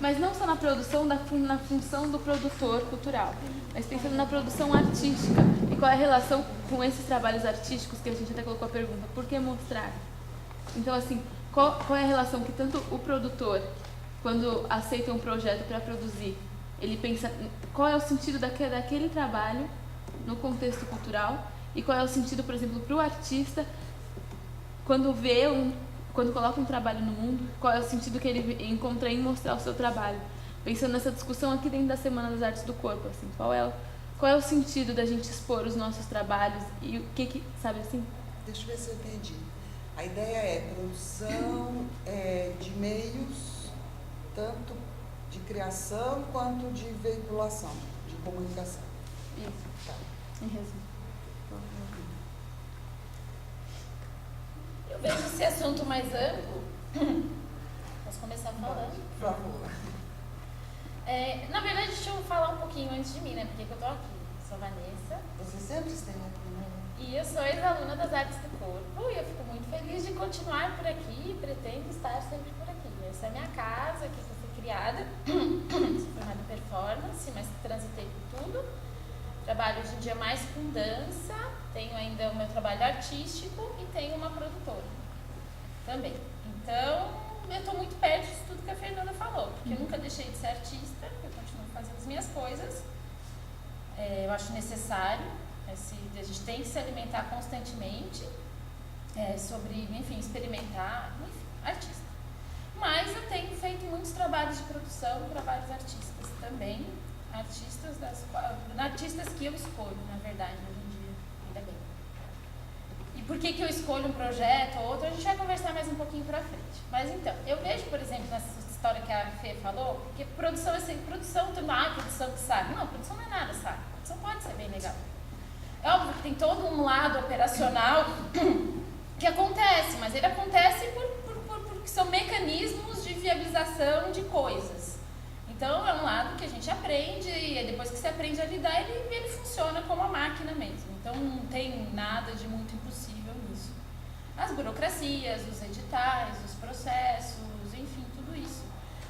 mas não só na produção, na função do produtor cultural, mas pensando na produção artística. E qual é a relação com esses trabalhos artísticos, que a gente até colocou a pergunta, por que mostrar? Então, assim, qual é a relação que tanto o produtor, quando aceita um projeto para produzir, ele pensa qual é o sentido daquele trabalho no contexto cultural, e qual é o sentido, por exemplo, para o artista, quando coloca um trabalho no mundo, qual é o sentido que ele encontra em mostrar o seu trabalho. Pensando nessa discussão aqui dentro da Semana das Artes do Corpo, assim, qual é o sentido da gente expor os nossos trabalhos e o que sabe assim? Deixa eu ver se eu entendi. A ideia é produção de meios, tanto de criação quanto de veiculação, de comunicação. Isso. Tá. Em resumo. Eu vejo esse assunto mais amplo. Posso começar falando? Por favor. Na verdade, deixa eu falar um pouquinho antes de mim, né? Porque eu tô aqui. Sou Vanessa. Você sempre esteve aqui, né? E eu sou ex-aluna das Artes do Corpo. E eu fico muito feliz de continuar por aqui e pretendo estar sempre por aqui. Essa é a minha casa, aqui que eu fui criada. Sou formada em performance, mas transitei por tudo. Trabalho hoje em dia mais com dança, tenho ainda o meu trabalho artístico e tenho uma produtora também. Então, eu estou muito perto disso tudo que a Fernanda falou, porque eu nunca deixei de ser artista, eu continuo fazendo as minhas coisas. Eu acho necessário, a gente tem que se alimentar constantemente, experimentar, artista. Mas eu tenho feito muitos trabalhos de produção para vários artistas também. Artistas que eu escolho, na verdade, hoje em dia, ainda bem. E por que eu escolho um projeto ou outro, a gente vai conversar mais um pouquinho pra frente. Mas então, eu vejo, por exemplo, nessa história que a Fê falou, que produção é sempre produção, produção que sabe. Não, produção não é nada, sabe? Produção pode ser bem legal. É óbvio que tem todo um lado operacional que acontece, mas ele acontece porque são mecanismos de viabilização de coisas. Então, é um lado que a gente aprende e depois que você aprende a lidar, ele funciona como a máquina mesmo. Então, não tem nada de muito impossível nisso. As burocracias, os editais, os processos, enfim, tudo isso.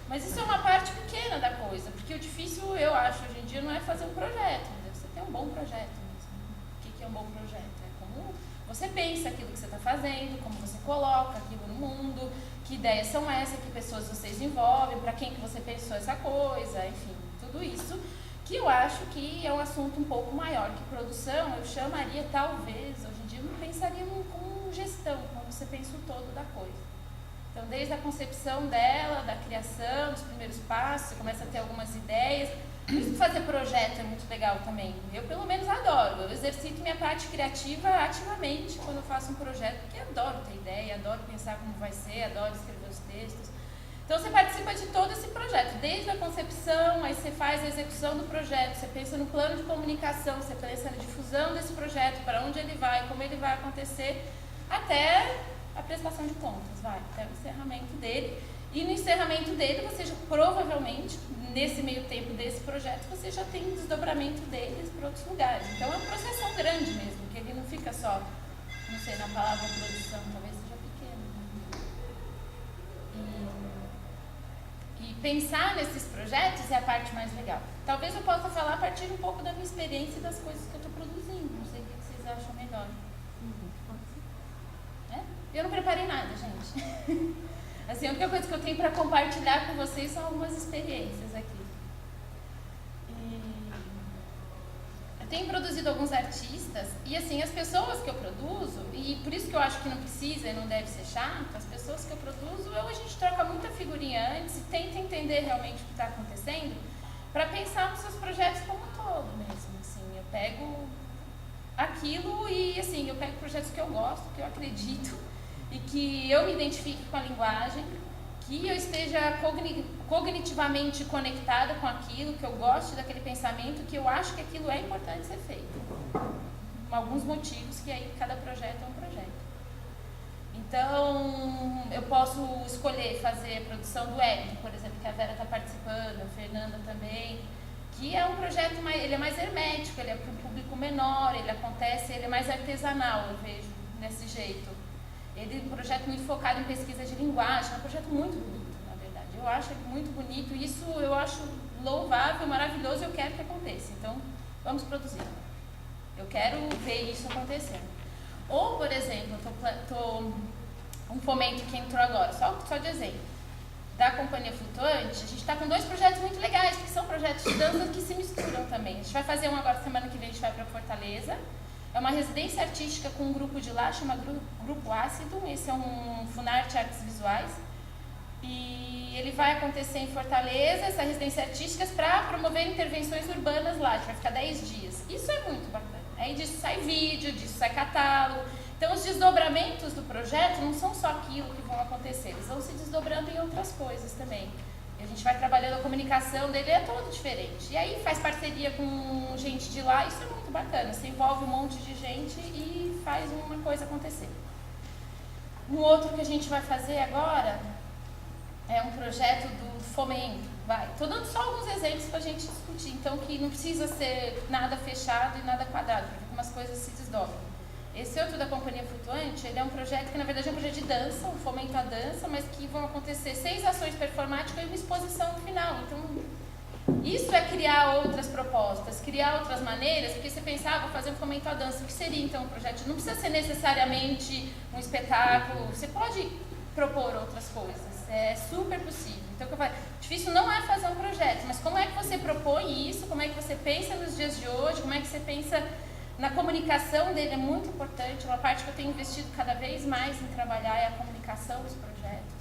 Mas isso é uma parte pequena da coisa, porque o difícil, eu acho, hoje em dia, não é fazer um projeto, é você ter um bom projeto mesmo. O que é um bom projeto? É como você pensa aquilo que você está fazendo, como você coloca aquilo no mundo, que ideias são essas, que pessoas vocês envolvem, para quem que você pensou essa coisa, enfim, tudo isso, que eu acho que é um assunto um pouco maior que produção. Eu chamaria, talvez, hoje em dia, eu não pensaria como gestão, como você pensa o todo da coisa. Então, desde a concepção dela, da criação, dos primeiros passos, você começa a ter algumas ideias. Por isso que fazer projeto é muito legal também. Eu, pelo menos, adoro. Eu exercito minha parte criativa ativamente quando eu faço um projeto, porque eu adoro ter ideia, adoro pensar como vai ser, adoro escrever os textos. Então, você participa de todo esse projeto, desde a concepção, aí você faz a execução do projeto, você pensa no plano de comunicação, você pensa na difusão desse projeto, para onde ele vai, como ele vai acontecer, até a prestação de contas, até o encerramento dele. E no encerramento dele, você já provavelmente, nesse meio tempo desse projeto, você já tem um desdobramento deles para outros lugares. Então é um processo grande mesmo, que ele não fica só, não sei, na palavra produção, talvez seja pequeno. E pensar nesses projetos é a parte mais legal. Talvez eu possa falar a partir um pouco da minha experiência e das coisas que eu estou produzindo. Não sei o que vocês acham melhor. Eu não preparei nada, gente. Assim, a única coisa que eu tenho para compartilhar com vocês são algumas experiências aqui. Eu tenho produzido alguns artistas e, assim, as pessoas que eu produzo, e por isso que eu acho que não precisa e não deve ser chato, as pessoas que eu produzo, a gente troca muita figurinha antes e tenta entender realmente o que está acontecendo para pensar nos seus projetos como um todo mesmo. Assim, eu pego aquilo e, assim, eu pego projetos que eu gosto, que eu acredito, e que eu me identifique com a linguagem, que eu esteja cognitivamente conectada com aquilo, que eu goste daquele pensamento, que eu acho que aquilo é importante ser feito. Por alguns motivos, que aí cada projeto é um projeto. Então, eu posso escolher fazer a produção do Eric, por exemplo, que a Vera está participando, a Fernanda também, que é um projeto ele é mais hermético, ele é para um público menor, ele é mais artesanal, eu vejo, desse jeito. Ele é um projeto muito focado em pesquisa de linguagem, é um projeto muito bonito, na verdade. Eu eu acho muito bonito, isso eu acho louvável, maravilhoso, eu quero que aconteça. Então, vamos produzir. Eu quero ver isso acontecendo. Ou, por exemplo, um fomento que entrou agora, só de exemplo, da Companhia Flutuante, a gente está com 2 projetos muito legais, que são projetos de dança que se misturam também. A gente vai fazer um agora, semana que vem a gente vai para Fortaleza. É uma residência artística com um grupo de lá, chama Grupo Ácido. Esse é um Funarte Artes Visuais. E ele vai acontecer em Fortaleza, essa residência artística, para promover intervenções urbanas lá. A gente vai ficar 10 dias. Isso é muito bacana. Aí disso sai vídeo, disso sai catálogo. Então, os desdobramentos do projeto não são só aquilo que vão acontecer, eles vão se desdobrando em outras coisas também. E a gente vai trabalhando a comunicação dele, é todo diferente. E aí faz parceria com gente de lá, isso é muito bacana. Você envolve um monte de gente e faz uma coisa acontecer. Um outro que a gente vai fazer agora é um projeto do fomento. Estou dando só alguns exemplos para a gente discutir, então que não precisa ser nada fechado e nada quadrado, porque algumas coisas se desdobram. Esse outro da Companhia Flutuante, ele é um projeto que na verdade é um projeto de dança, um fomento à dança, mas que vão acontecer 6 ações performáticas e uma exposição no final. Então, isso é criar outras propostas, criar outras maneiras, porque você pensava, vou fazer um fomento à dança, o que seria então um projeto? Não precisa ser necessariamente um espetáculo, você pode propor outras coisas, é super possível. Então, o que eu falo, difícil não é fazer um projeto, mas como é que você propõe isso, como é que você pensa nos dias de hoje, como é que você pensa na comunicação dele, é muito importante. Uma parte que eu tenho investido cada vez mais em trabalhar é a comunicação dos projetos,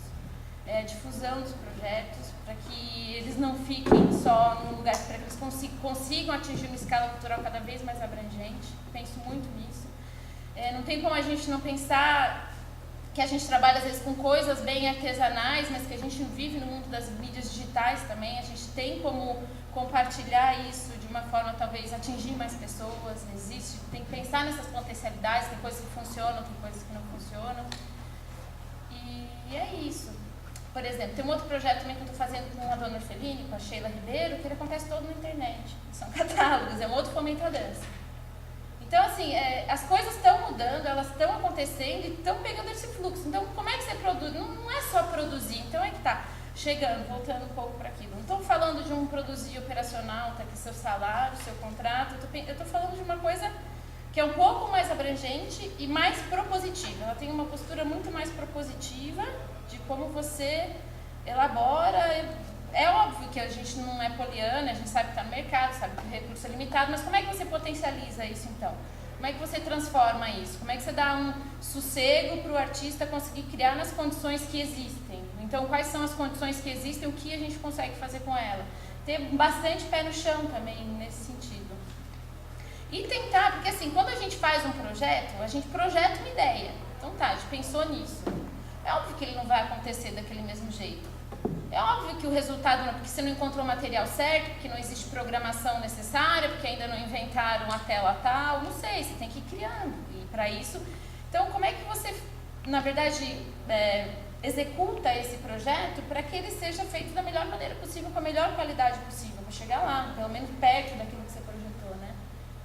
a difusão dos projetos, para que eles não fiquem só num lugar, para que eles consigam atingir uma escala cultural cada vez mais abrangente. Penso muito nisso. Não tem como a gente não pensar que a gente trabalha às vezes com coisas bem artesanais, mas que a gente vive no mundo das mídias digitais também. A gente tem como compartilhar isso de uma forma talvez atingir mais pessoas. Tem que pensar nessas potencialidades, tem coisas que funcionam, tem coisas que não funcionam. E é isso. Por exemplo, tem um outro projeto também que eu estou fazendo com a dona Orfeline, com a Sheila Ribeiro, que ele acontece todo na internet. São catálogos, é um outro fomento à dança. Então, assim, as coisas estão mudando, elas estão acontecendo e estão pegando esse fluxo. Então, como é que você produz? Não é só produzir, então é que está chegando, voltando um pouco para aquilo. Não estou falando de um produzir operacional, tá aqui seu salário, seu contrato. Eu estou falando de uma coisa que é um pouco mais abrangente e mais propositiva. Ela tem uma postura muito mais propositiva de como você elabora. É óbvio que a gente não é poliana, a gente sabe que está no mercado, sabe que o recurso é limitado, mas como é que você potencializa isso então? Como é que você transforma isso? Como é que você dá um sossego para o artista conseguir criar nas condições que existem? Então, quais são as condições que existem, o que a gente consegue fazer com ela? Ter bastante pé no chão também nesse sentido. E tentar, porque assim, quando a gente faz um projeto, a gente projeta uma ideia. Então tá, a gente pensou nisso. É óbvio que ele não vai acontecer daquele mesmo jeito. É óbvio que o resultado, porque você não encontrou o material certo, porque não existe programação necessária, porque ainda não inventaram a tela tal, não sei, você tem que ir criando. E para isso, então como é que você, na verdade, executa esse projeto para que ele seja feito da melhor maneira possível, com a melhor qualidade possível, para chegar lá, pelo menos perto daquilo que você projetou, né?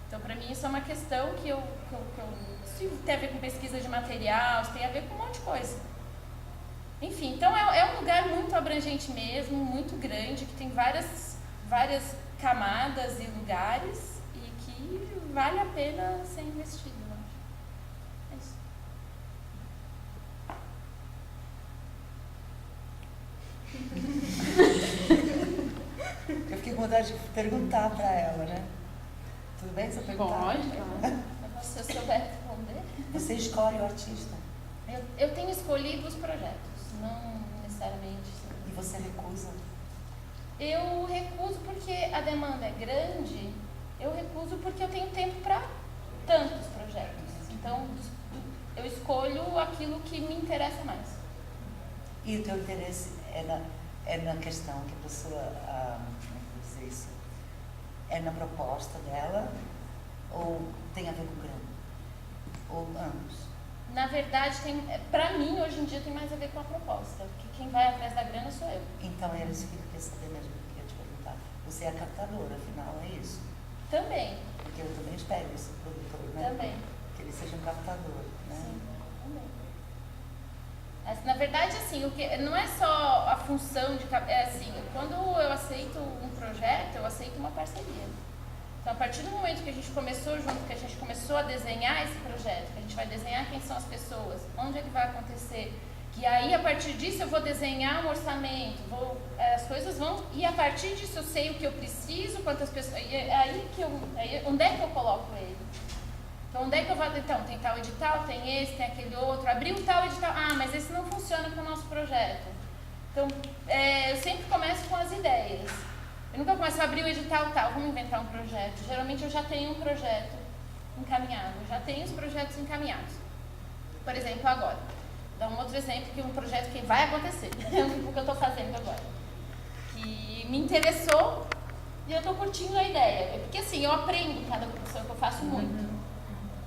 Então, para mim, isso é uma questão que isso tem a ver com pesquisa de material, isso tem a ver com um monte de coisa. Enfim, então é um lugar muito abrangente mesmo, muito grande, que tem várias camadas e lugares e que vale a pena ser investido, eu acho. É isso. Eu fiquei com vontade de perguntar para ela, né? Tudo bem se eu perguntar? Pode, claro. Se eu souber responder. Você escolhe o artista? Eu tenho escolhido os projetos. Não necessariamente. E você recusa? Eu recuso porque a demanda é grande, eu recuso porque eu tenho tempo para tantos projetos. Então, eu escolho aquilo que me interessa mais. E o teu interesse é na questão que a pessoa, como é que eu vou dizer isso? É na proposta dela ou tem a ver com o grana? Ou ambos? Na verdade, para mim, hoje em dia, tem mais a ver com a proposta. Porque quem vai atrás da grana sou eu. Então, era isso que eu queria saber mesmo, que eu queria te perguntar. Você é a captadora, afinal, é isso? Também. Porque eu também espero esse produtor, né? Também. Que ele seja um captador, né? Sim, também. Na verdade, assim, não é só a função de... É assim, quando eu aceito um projeto, eu aceito uma parceria. Então, a partir do momento que a gente começou junto, que a gente começou a desenhar esse projeto, que a gente vai desenhar quem são as pessoas, onde é que vai acontecer, que aí, a partir disso, eu vou desenhar um orçamento, as coisas vão... E a partir disso, eu sei o que eu preciso, quantas pessoas... onde é que eu coloco ele? Então, onde é que eu vou... Então, tem tal edital, tem esse, tem aquele outro. Abriu tal edital. Ah, mas esse não funciona para o nosso projeto. Então, eu sempre começo com as ideias. Eu nunca começo a abrir o edital tal, vamos inventar um projeto. Geralmente, eu já tenho um projeto encaminhado. Eu já tenho os projetos encaminhados. Por exemplo, agora. Vou dar um outro exemplo, que é um projeto que vai acontecer. O que eu estou fazendo agora. Que me interessou e eu estou curtindo a ideia. Porque, assim, eu aprendo cada produção que eu faço muito.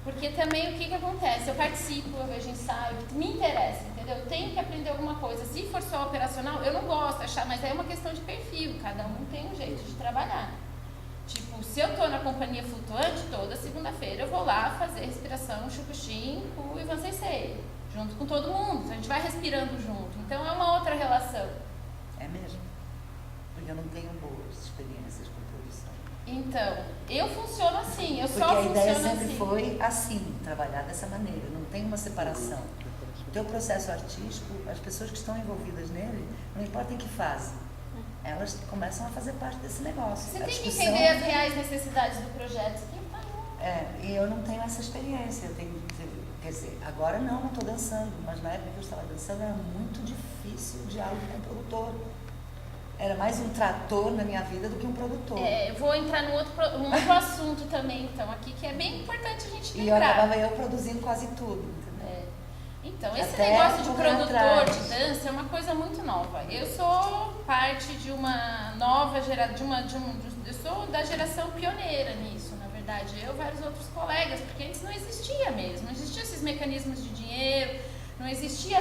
Porque também o que acontece? Eu participo, eu vejo ensaio, me interessa, entendeu? Eu tenho que aprender alguma coisa. Se for só operacional, eu não gosto de achar, mas é uma questão de perfil, cada um tem um jeito de trabalhar. Tipo, se eu estou na companhia flutuante, toda segunda-feira eu vou lá fazer respiração Shukushin com o Ivan Sensei, junto com todo mundo. A gente vai respirando junto. Então é uma outra relação. É mesmo? Porque eu não tenho boas experiências com produção. Então, eu funciono assim, eu Porque só funciono assim. a ideia sempre foi assim, trabalhar dessa maneira, não tem uma separação. O teu processo artístico, as pessoas que estão envolvidas nele, não importa em que fase, elas começam a fazer parte desse negócio. Você A tem que discussão... entender as reais necessidades do projeto, você tem que estar junto. E eu não tenho essa experiência, quer dizer, agora não estou dançando, mas na época que eu estava dançando era muito difícil o diálogo com o produtor. Era mais um trator na minha vida do que um produtor. Eu vou entrar num outro assunto também, então, aqui, que é bem importante a gente lembrar. E eu acabava produzindo quase tudo, entendeu? Então, esse Até negócio de produtor atrás. de dança é uma coisa muito nova. Eu sou parte de uma nova geração, eu sou da geração pioneira nisso, na verdade. Eu e vários outros colegas, porque antes não existia mesmo, não existiam esses mecanismos de dinheiro, não existia,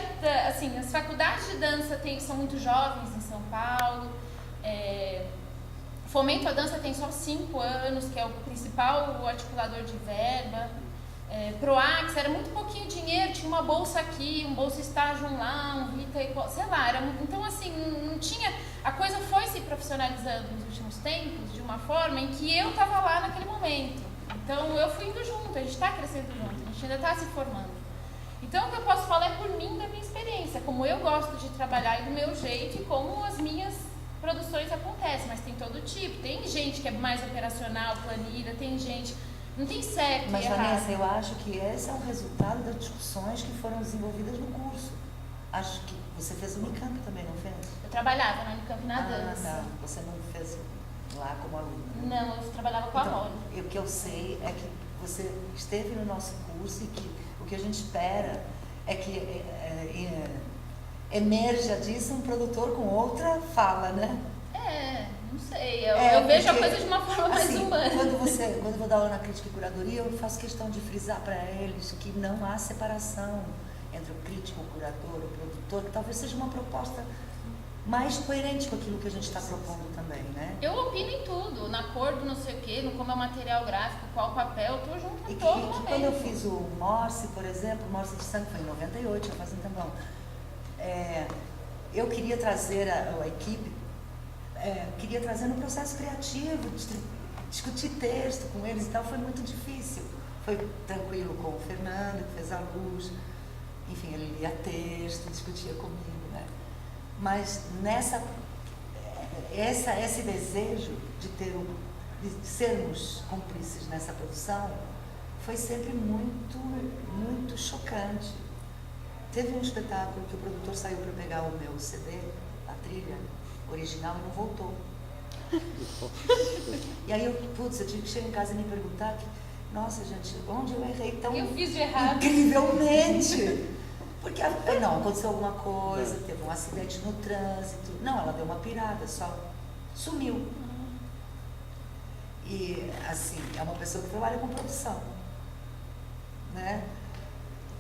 assim, as faculdades de dança são muito jovens em São Paulo, Fomento a Dança tem só 5 anos, que é o principal articulador de verba. Proax era muito pouquinho dinheiro, tinha uma bolsa aqui, um bolsa estágio lá, um Rita, sei lá, então assim, não tinha, a coisa foi se profissionalizando nos últimos tempos, de uma forma em que eu estava lá naquele momento. Então eu fui indo junto, a gente está crescendo junto, a gente ainda está se formando. Então, o que eu posso falar é por mim, da minha experiência, como eu gosto de trabalhar e do meu jeito e como as minhas produções acontecem, mas tem todo tipo. Tem gente que é mais operacional, planilha, tem gente... Não tem certo Mas, e errado. Vanessa, eu acho que esse é o resultado das discussões que foram desenvolvidas no curso. Acho que você fez o Unicamp também, não fez? Eu trabalhava na Unicamp na dança. Tá. Você não fez lá como aluna? Não, eu trabalhava com a Então, Mônica. o que eu sei é que você esteve no nosso curso e que o que a gente espera é que emerja disso um produtor com outra fala, né? Não sei. Eu vejo a coisa de uma forma mais assim, humana. Quando eu vou dar aula na crítica e curadoria, eu faço questão de frisar para eles que não há separação entre o crítico, o curador, o produtor, que talvez seja uma proposta mais coerente com aquilo que a gente está propondo também, né? Eu opino em tudo, na cor do não sei o quê, no como é o material gráfico, qual o papel, eu tô junto em todo momento. Quando eu fiz o Morse, por exemplo, o Morse de Sangue foi em 98, já faz um tempão. Eu queria trazer a equipe, queria trazer no processo criativo, discutir texto com eles e tal, foi muito difícil. Foi tranquilo com o Fernando, que fez a luz, enfim, ele lia texto, discutia comigo, né? Mas esse desejo de sermos cúmplices nessa produção foi sempre muito, muito chocante. Teve um espetáculo que o produtor saiu para pegar o meu CD, a trilha original, e não voltou. E aí eu tive que chegar em casa e me perguntar nossa, gente, onde eu errei tão eu fiz de errado? Incrivelmente? Porque não, aconteceu alguma coisa, teve um acidente no trânsito. Não, ela deu uma pirada, só sumiu. E, assim, é uma pessoa que trabalha com produção, né?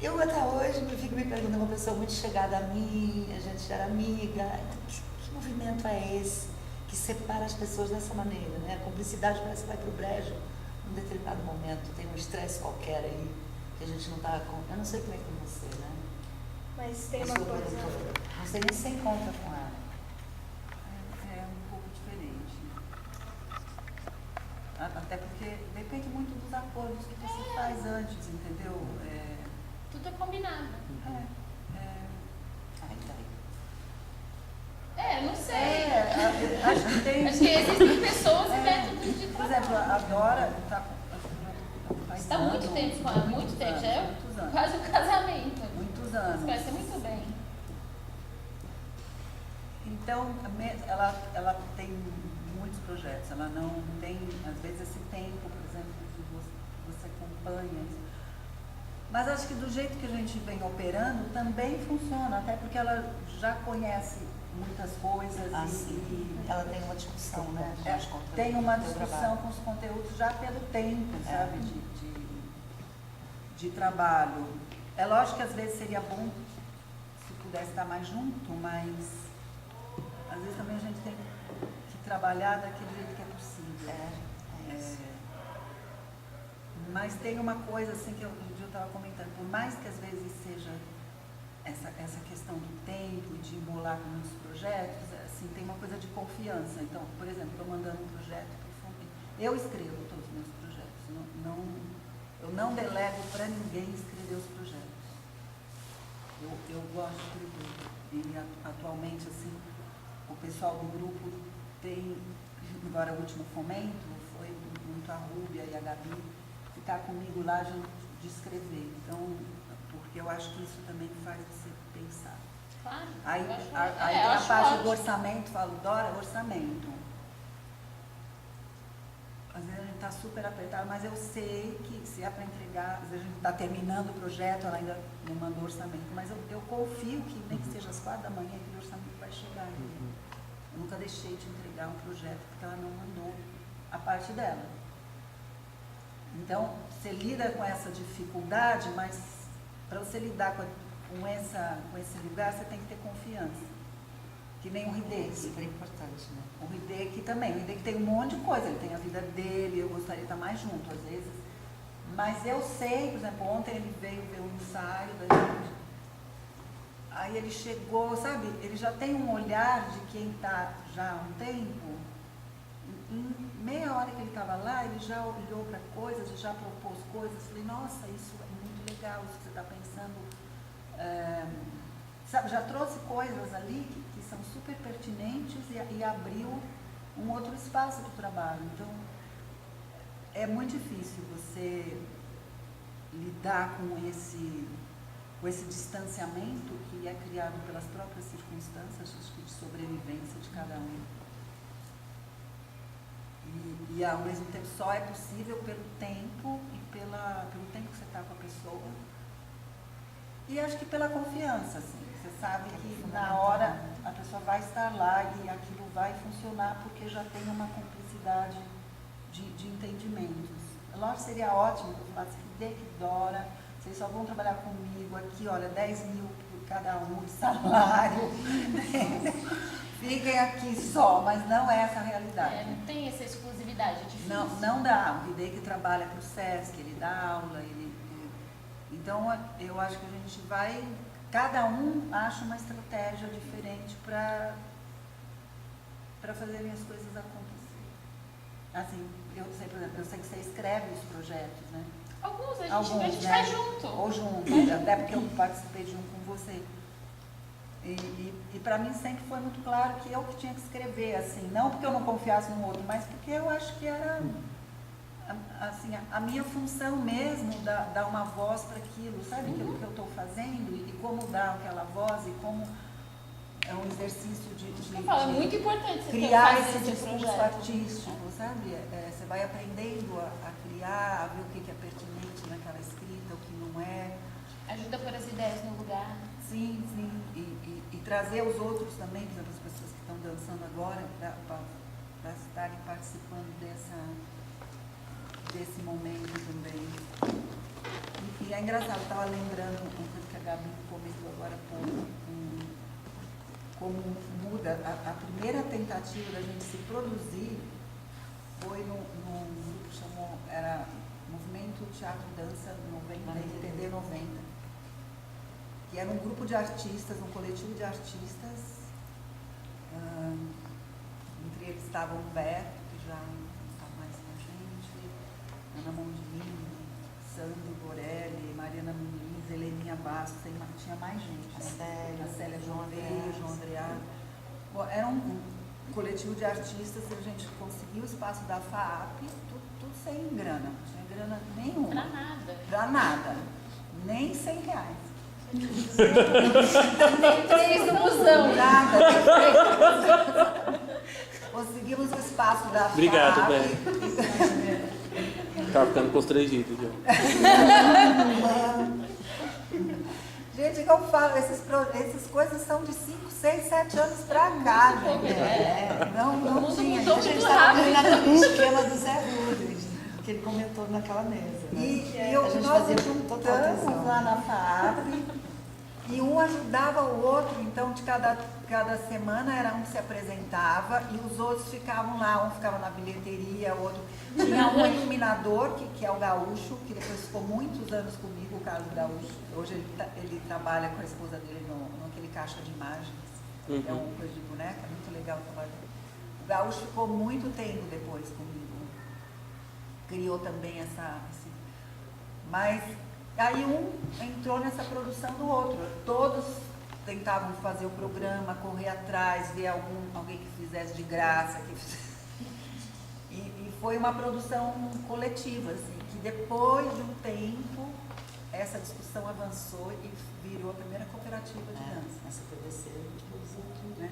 Eu até hoje fico me perguntando, uma pessoa muito chegada a mim, a gente era amiga. Que movimento é esse que separa as pessoas dessa maneira, né? A cumplicidade parece que vai para o brejo num determinado momento, tem um estresse qualquer aí que a gente não está com. Eu não sei como é com você, né? Mas tem a uma sua coisa. produtora? Você nem se encontra com ela. É um pouco diferente. Até porque depende muito dos acordos que você faz antes, entendeu? Tudo é combinado. Ai, tá aí. Não sei. Acho que tem. Acho que existem pessoas e métodos de Por trabalho. exemplo, a Dora Está há muito tempo com ela, muito tempo, já é muitos anos. quase um casamento. Muitos Você anos. conhece muito bem. Então, ela tem muitos projetos, ela não tem, às vezes, esse tempo, por exemplo, que você acompanha. Mas acho que do jeito que a gente vem operando, também funciona, até porque ela já conhece muitas coisas Ela tem uma discussão, né? com os conteúdos tem uma do discussão trabalho. com os conteúdos já pelo tempo, sabe, de trabalho. É lógico que às vezes seria bom se pudesse estar mais junto, mas às vezes também a gente tem que trabalhar daquele jeito que é possível. É isso. Mas tem uma coisa assim que eu estava comentando, por mais que às vezes seja essa questão do tempo, de embolar com muitos projetos, assim, tem uma coisa de confiança. Então, por exemplo, estou mandando um projeto para o Fundo. Eu escrevo todos os meus projetos, eu não delego para ninguém escrever os projetos. Eu gosto de escrever. E atualmente, assim, o pessoal do grupo tem, agora o último fomento, foi muito a Rúbia e a Gabi, ficar comigo lá de escrever. Então, porque eu acho que isso também faz você pensar. Claro. Aí, eu acho- aí eu tem a acho parte ótimo. do orçamento, falo, Dora, orçamento. Às vezes a gente está super apertado, mas eu sei que se é para entregar, às vezes a gente está terminando o projeto, ela ainda não mandou orçamento, mas eu confio que nem que seja às 4 da manhã, que o orçamento vai chegar. Eu nunca deixei de entregar um projeto porque ela não mandou a parte dela. Então, você lida com essa dificuldade, mas para você lidar com esse lugar, você tem que ter confiança. Que nem o É Hideki. super importante, né? O Hideki também. O Hideki tem um monte de coisa. Ele tem a vida dele, eu gostaria de estar mais junto, às vezes. Mas eu sei, por exemplo, ontem ele veio ver um ensaio da gente. Aí ele chegou, sabe? Ele já tem um olhar de quem está já há um tempo. Em meia hora que ele estava lá, ele já olhou para coisas, já propôs coisas. Falei, nossa, isso é muito legal, isso que você está pensando. Sabe, já trouxe coisas ali que são super pertinentes e abriu um outro espaço para o trabalho. Então, é muito difícil você lidar com esse distanciamento que é criado pelas próprias circunstâncias, acho que de sobrevivência de cada um. E ao mesmo tempo só é possível pelo tempo e pelo tempo que você está com a pessoa. E acho que pela confiança, assim. Você sabe que na hora a pessoa vai estar lá e aquilo vai funcionar porque já tem uma cumplicidade de entendimentos. Lógico, seria ótimo que eu falasse que Dora, vocês só vão trabalhar comigo aqui, olha, 10 mil por cada um de salário. Fiquem aqui só, mas não é essa a realidade. Não tem essa exclusividade, é difícil. Não dá. O Hideki trabalha para o SESC, ele dá aula, então eu acho que a gente vai, cada um acha uma estratégia diferente para fazerem as coisas acontecerem. Assim, eu sei, por exemplo, eu sei que você escreve os projetos, né? Alguns, a gente Alguns, faz junto. Ou junto, até porque eu participei de um com você. E para mim sempre foi muito claro que eu que tinha que escrever, assim, não porque eu não confiasse no outro, mas porque eu acho que era, assim, a minha função mesmo, dar uma voz para aquilo, sabe, que eu estou fazendo e como dar aquela voz e como é um exercício de Eu falo, é muito importante você criar fazer esse discurso projeto. artístico, sabe? Você vai aprendendo a criar, a ver o que é pertinente naquela escrita, o que não é. Ajuda a pôr as ideias no lugar. Sim, sim. E trazer os outros também, por exemplo, as pessoas que estão dançando agora, para estarem participando desse momento também. E é engraçado, eu estava lembrando uma coisa que a Gabi comentou agora há pouco, como muda. A primeira tentativa da gente se produzir foi num grupo que chamou, era Movimento Teatro e Dança 90, entender 90. que era um grupo de artistas, um coletivo de artistas. Entre eles estava o Humberto, que já não está mais com a gente, Ana Mondini, Sandro Borelli, Mariana Muniz, Heleninha Bastos, tinha mais gente. A Célia João Veio, João Andreado. Bom, era um coletivo de artistas, a gente conseguiu o espaço da FAAP, tudo sem grana, não tinha grana nenhuma. Pra nada. Pra nada, nem R$100. Nem 3 no busão. Nada. Conseguimos o espaço da FAAP. Obrigado, Bé. Tava ficando constrangido já. Gente, que eu falo, essas coisas são de 5, 6, 7 anos pra cá, gente. Não mundo tinha. mudou A gente muito estava rápido. naquele esquema do Zé Rudrich, que ele comentou naquela mesa. Né? E a gente nós fazia com total juntamos tesão. lá na FAAP e um ajudava o outro, então de cada semana era um que se apresentava e os outros ficavam lá, um ficava na bilheteria, o outro. Tinha um iluminador, que é o Gaúcho, que depois ficou muitos anos comigo, o Carlos Gaúcho. Hoje ele trabalha com a esposa dele naquele caixa de imagens. É uma coisa de boneca, muito legal o trabalho dele. O Gaúcho ficou muito tempo depois comigo. Criou também mas aí um entrou nessa produção do outro. Todos tentavam fazer o programa, correr atrás, ver alguém que fizesse de graça. E foi uma produção coletiva, assim, que depois de um tempo essa discussão avançou e virou a primeira cooperativa de dança. Essa PDC, Né?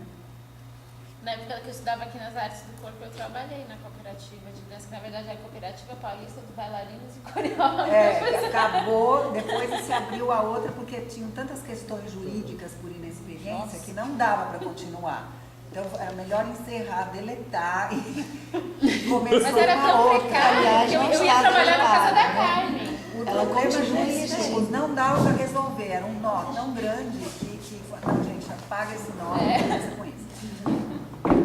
Na época que eu estudava aqui nas artes do corpo, eu trabalhei na cooperativa de dança, que na verdade é a Cooperativa Paulista dos Bailarinos e Coreógrafos. Acabou, depois se abriu a outra, porque tinham tantas questões jurídicas por inexperiência que não dava para continuar. Então era melhor encerrar, deletar e começou Mas era uma tão outra. precário Aliás, que eu não ia trabalhar na casa da né? Carmen. O Ela problema continua jurídico não dava para resolver, era um nó tão grande que não, gente, apaga esse nó, não começa com isso.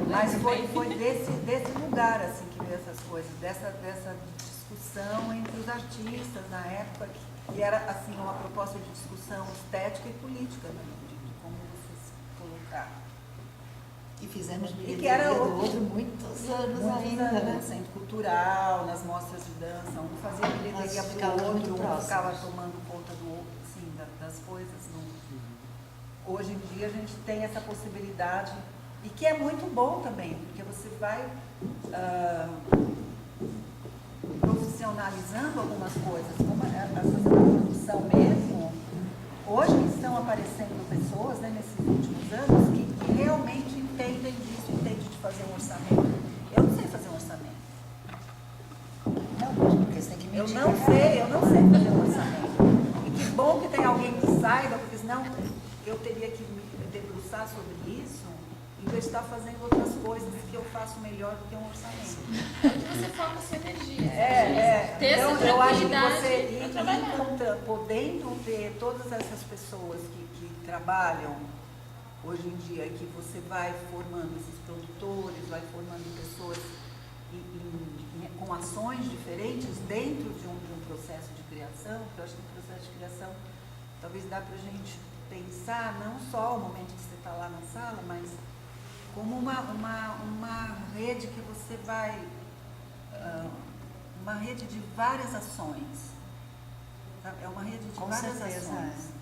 Mas foi desse lugar assim que veio essas coisas, dessa discussão entre os artistas na época, que era assim uma proposta de discussão estética e política, né, de como você se colocar. E fizemos que bilheteria era do outro- outro muitos anos ainda, No né? centro cultural, nas mostras de dança, um fazia bilheteria Nós para ficávamos o outro, muito um próximos. ficava tomando conta do outro, assim, das coisas. Hoje em dia a gente tem essa possibilidade, e que é muito bom também, porque você vai profissionalizando algumas coisas, como essa produção mesmo. Hoje estão aparecendo pessoas, né, nesses últimos anos que realmente entendem disso, entendem de fazer um orçamento. Eu não sei fazer um orçamento. Não, porque você tem que Eu medir. não sei fazer um orçamento. E que bom que tem alguém que saiba, porque senão eu teria que me debruçar sobre isso, em vez de estar fazendo outras coisas que eu faço melhor do que um orçamento. Onde você foca a sua energia. Ter essa Então, eu acho que tranquilidade você pra ir trabalhar. encontrando, podendo ver todas essas pessoas que trabalham hoje em dia, que você vai formando esses produtores, vai formando pessoas com ações diferentes dentro de um processo de criação, porque eu acho que o processo de criação talvez dá para a gente pensar não só o momento que você está lá na sala, mas como uma rede que você vai, uma rede de várias ações. Sabe? É uma rede de Com várias certeza. ações.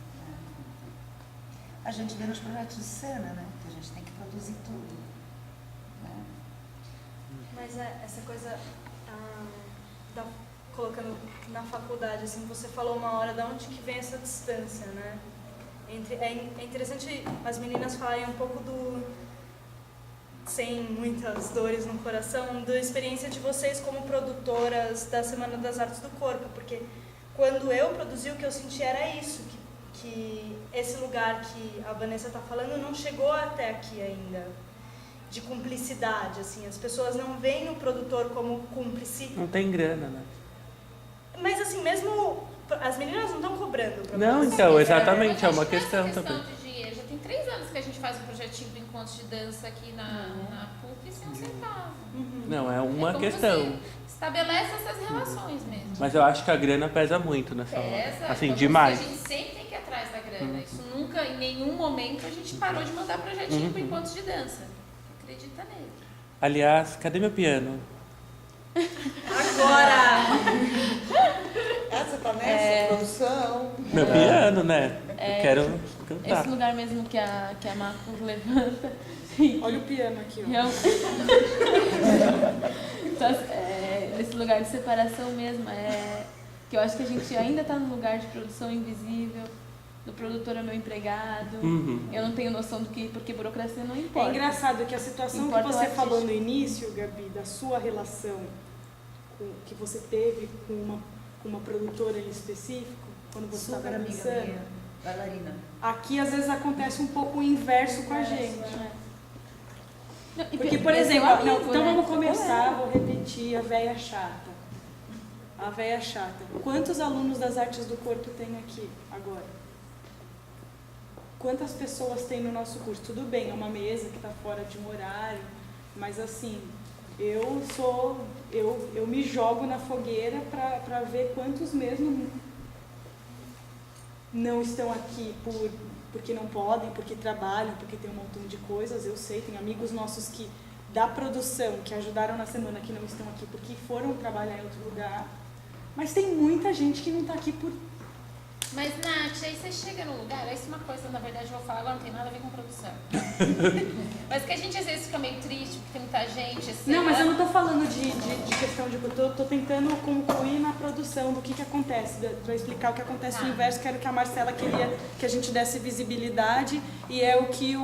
A gente vê nos projetos de cena, né? Que a gente tem que produzir tudo. Né? Mas essa coisa, colocando na faculdade, assim, você falou uma hora de onde que vem essa distância, né? É interessante as meninas falarem um pouco sem muitas dores no coração, da experiência de vocês como produtoras da Semana das Artes do Corpo, porque quando eu produzi, o que eu senti era isso, que esse lugar que a Vanessa está falando não chegou até aqui ainda, de cumplicidade, assim, as pessoas não veem o produtor como cúmplice. Não tem grana, né? Mas assim, mesmo as meninas não estão cobrando pra Não, você. então, exatamente, é uma Mas acho que questão essa também. de dinheiro. Já tem 3 anos que a gente faz um projetinho do encontro de dança aqui na PUC sem um centavo. Não, é uma como questão. você estabelece essas relações mesmo. Mas eu acho que a grana pesa muito nessa hora. Pesa, Assim, então, demais. A gente sempre tem que ir atrás da grana. grana. Isso nunca, em nenhum momento, a gente parou de mandar projetinho por encontros de dança. Acredita nele. Aliás, cadê meu piano? Agora! Essa tá nessa produção. Meu piano, né? Eu quero Esse cantar. lugar mesmo que a Marcos levanta. Olha o piano aqui, ó. Então, esse lugar de separação mesmo, que eu acho que a gente ainda está no lugar de produção invisível, do produtor é meu empregado, eu não tenho noção do que, porque burocracia não importa. É engraçado que a situação Importa que o você artista. falou no início, Gabi, da sua relação que você teve com uma produtora em específico, quando você Super estava amiga dançando, minha, bailarina. aqui às vezes acontece um pouco o inverso com a gente. Não, e Porque, pe- por esse é exemplo, o amigo, então né? vamos começar, vou repetir, a véia chata. A véia chata. Quantos alunos das artes do corpo tem aqui agora? Quantas pessoas tem no nosso curso? Tudo bem, é uma mesa que está fora de um horário, mas assim, eu me jogo na fogueira para ver quantos mesmo não estão aqui porque não podem, porque trabalham, porque tem um montão de coisas. Eu sei, tem amigos nossos que da produção, que ajudaram na semana, que não estão aqui porque foram trabalhar em outro lugar. Mas tem muita gente que não está aqui por... Mas, Nath, aí você chega no lugar, isso é uma coisa, na verdade, eu vou falar agora, não tem nada a ver com produção. Mas que a gente às vezes fica meio triste, porque tem muita gente, assim... Não, mas eu não estou falando de questão de... Eu estou tentando concluir na produção do que acontece, para explicar o que acontece no inverso. Quero que a Marcela queria que a gente desse visibilidade, e é o que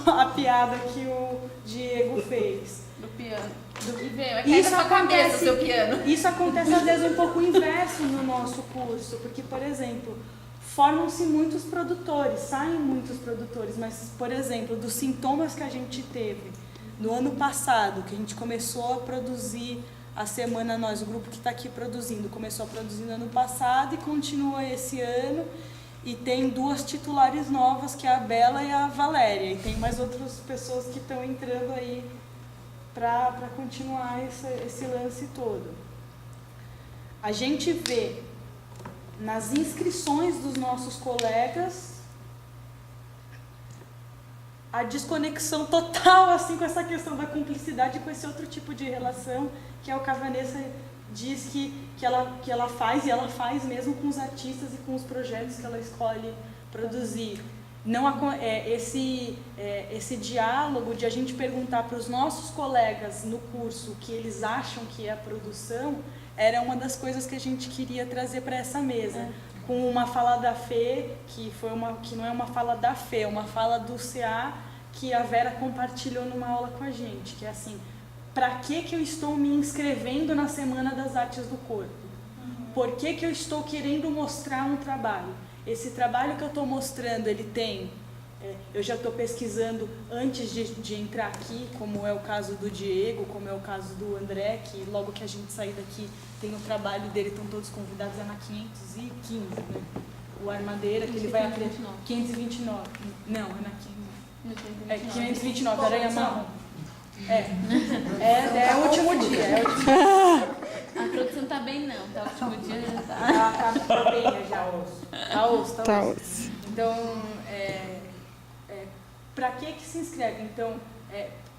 a piada que o Diego fez. Do piano. Do que veio, é que aí na sua cabeça o seu piano. Isso acontece às vezes um pouco inverso no nosso curso, porque, por exemplo, formam-se muitos produtores, saem muitos produtores, mas, por exemplo, dos sintomas que a gente teve no ano passado, que a gente começou a produzir a semana, o grupo que está aqui produzindo, começou a produzir no ano passado e continua esse ano, e tem 2 titulares novas, que é a Bela e a Valéria, e tem mais outras pessoas que estão entrando aí para continuar esse lance todo. A gente vê nas inscrições dos nossos colegas a desconexão total assim, com essa questão da cumplicidade, com esse outro tipo de relação que é o que a Vanessa diz que ela faz, e ela faz mesmo com os artistas e com os projetos que ela escolhe produzir. Não, esse diálogo de a gente perguntar para os nossos colegas no curso o que eles acham que é a produção era uma das coisas que a gente queria trazer para essa mesa. Com uma fala da Fê, que não é uma fala da Fê, é uma fala do CA que a Vera compartilhou numa aula com a gente, que é assim, para que eu estou me inscrevendo na Semana das Artes do Corpo? Por que eu estou querendo mostrar um trabalho? Esse trabalho que eu estou mostrando, ele tem... eu já estou pesquisando antes de entrar aqui, como é o caso do Diego, como é o caso do André, que logo que a gente sair daqui tem o trabalho dele, estão todos convidados, é na 515, né? O Armadeira, que ele vai aprender... 529. Não, é na 15. É 529, Aranha Marrom. É o último dia. A produção tá bem não, tá? O último dia já tá. Tá bem, já. Tá osso. Então, para que se inscreve? Então,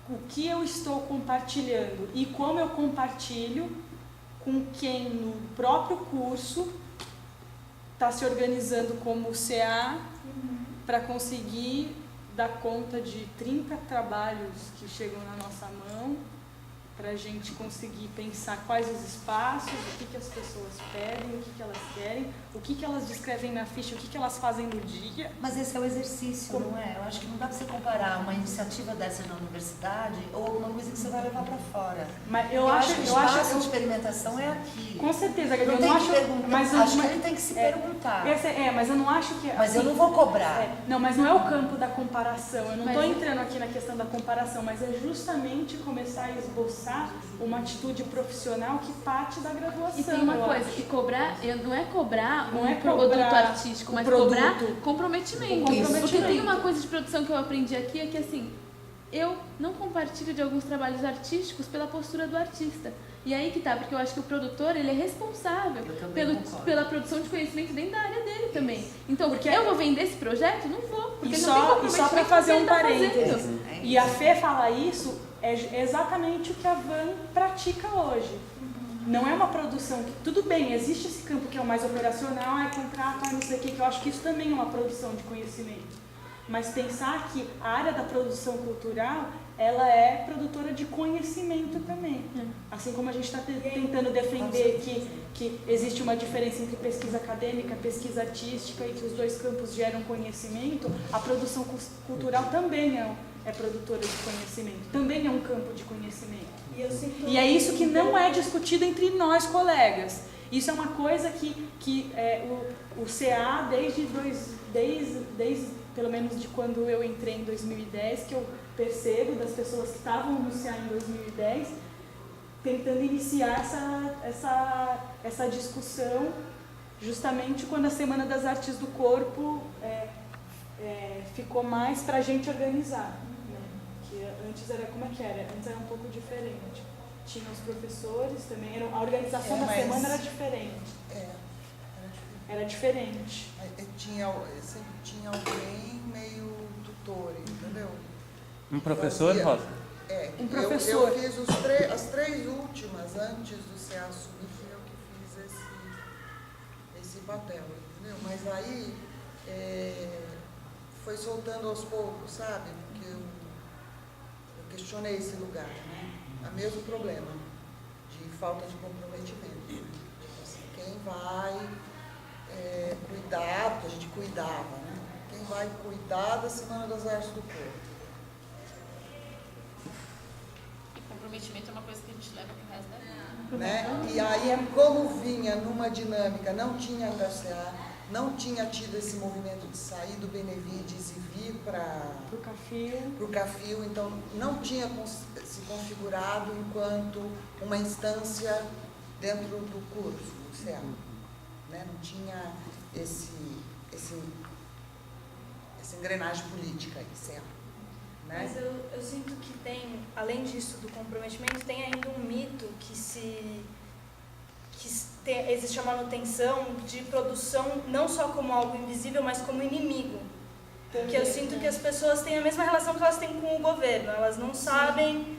o que eu estou compartilhando e como eu compartilho com quem no próprio curso está se organizando como CA para conseguir dar conta de 30 trabalhos que chegam na nossa mão, para a gente conseguir pensar quais os espaços, o que as pessoas pedem, o que elas querem, o que elas descrevem na ficha, o que elas fazem no dia. Mas esse é o exercício, não é? Eu acho que não dá para você comparar uma iniciativa dessa na universidade ou uma coisa que você vai levar para fora. Mas eu acho que o espaço de experimentação é aqui. Com certeza, Gabi, não eu tem não que acho... perguntar, mas acho que ele tem que se perguntar. Mas eu não acho que... Mas assim, eu não vou cobrar. Não, mas não é o campo da comparação. Eu não estou entrando aqui na questão da comparação, mas é justamente começar a esboçar uma atitude profissional que parte da graduação. E tem uma coisa, e cobrar, não é cobrar Não um é produto cobrar artístico, mas produto. cobrar comprometimento. Comprometimento. Porque tem uma coisa de produção que eu aprendi aqui, é que assim, eu não compartilho de alguns trabalhos artísticos pela postura do artista. E aí que tá, porque eu acho que o produtor, ele é responsável pela produção de conhecimento dentro da área dele também. Então, porque eu vou vender esse projeto? Não vou, porque não tem comprometimento. E só para fazer um parênteses, fazendo. E a Fê fala isso, é exatamente o que a Van pratica hoje. Não é uma produção que, tudo bem, existe esse campo que é o mais operacional, é contrato, não sei o que eu acho que isso também é uma produção de conhecimento. Mas pensar que a área da produção cultural, ela é produtora de conhecimento também. Assim como a gente está tentando defender que existe uma diferença entre pesquisa acadêmica e pesquisa artística e que os dois campos geram conhecimento, a produção cultural também é produtora de conhecimento, também é um campo de conhecimento. E é isso que não é discutido entre nós, colegas. Isso é uma coisa que o CA, desde pelo menos de quando eu entrei em 2010, que eu percebo das pessoas que estavam no CA em 2010, tentando iniciar essa discussão, justamente quando a Semana das Artes do Corpo ficou mais para a gente organizar. Né? Que antes era, como é que era? Antes era um pouco diferente. Tinha os professores também, a organização da semana era diferente. Era diferente. Sempre tinha alguém meio tutor, entendeu? Um professor, Rosa? Um professor. Eu fiz as 3 últimas, antes do CA assumir, fui eu que fiz esse papel, entendeu? Mas aí foi soltando aos poucos, sabe? Porque eu questionei esse lugar, né? O mesmo problema de falta de comprometimento. Tipo assim, quem vai cuidar, porque a gente cuidava, né? Quem vai cuidar da Semana das Artes do Corpo? Comprometimento é uma coisa que a gente leva pro resto da vida. Né? E aí, como vinha numa dinâmica, não tinha HCA, não tinha tido esse movimento de sair do Benevides e vir para o CAFIL, então não tinha se configurado enquanto uma instância dentro do curso, do CA. Né? Não tinha essa engrenagem política aí, CA. Né? Mas eu sinto que tem, além disso do comprometimento, tem ainda um mito que existe a manutenção de produção não só como algo invisível, mas como inimigo. Também, que eu sinto que as pessoas têm a mesma relação que elas têm com o governo. Elas não sabem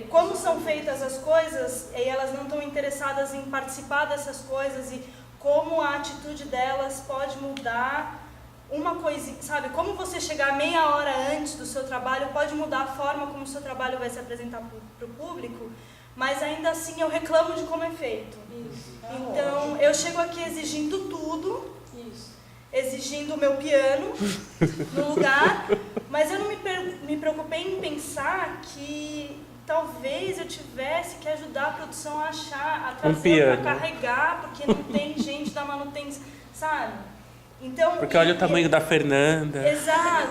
como são feitas as coisas e elas não estão interessadas em participar dessas coisas e como a atitude delas pode mudar uma coisa, sabe? Como você chegar meia hora antes do seu trabalho pode mudar a forma como o seu trabalho vai se apresentar para o público, mas ainda assim eu reclamo de como é feito. Então, eu chego aqui exigindo tudo, exigindo o meu piano no lugar, mas eu não me preocupei em pensar que talvez eu tivesse que ajudar a produção a achar, a trazer para carregar, porque não tem gente da manutenção, sabe? Então, porque olha o tamanho da Fernanda. Exato.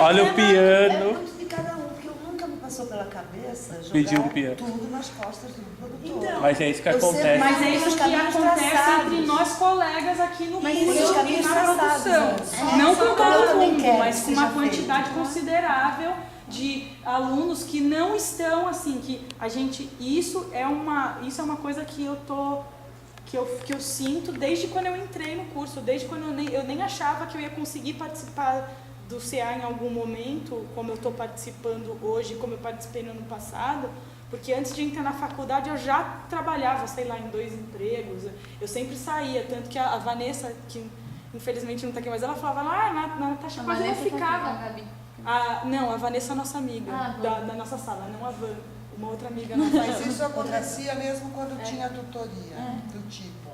Olha o piano. É muito de cada um, porque nunca me passou pela cabeça jogar tudo nas costas do produtor. Então, mas é isso que acontece. Mas é isso que acontece entre nós colegas aqui no curso e na produção. Não com todo mundo, mas com uma quantidade considerável de alunos que não estão assim, que a gente, isso é uma coisa que eu sinto desde quando eu entrei no curso, desde quando eu nem achava que eu ia conseguir participar do CA em algum momento, como eu estou participando hoje, como eu participei no ano passado, porque antes de entrar na faculdade eu já trabalhava, sei lá, em 2 empregos, eu sempre saía, tanto que a Vanessa, que infelizmente não está aqui, mas ela falava, na Natasha quase não ficava. Não, a Vanessa é nossa amiga, da nossa sala, não a Van. Uma outra amiga não faz. Mas isso acontecia mesmo quando tinha tutoria, do tipo,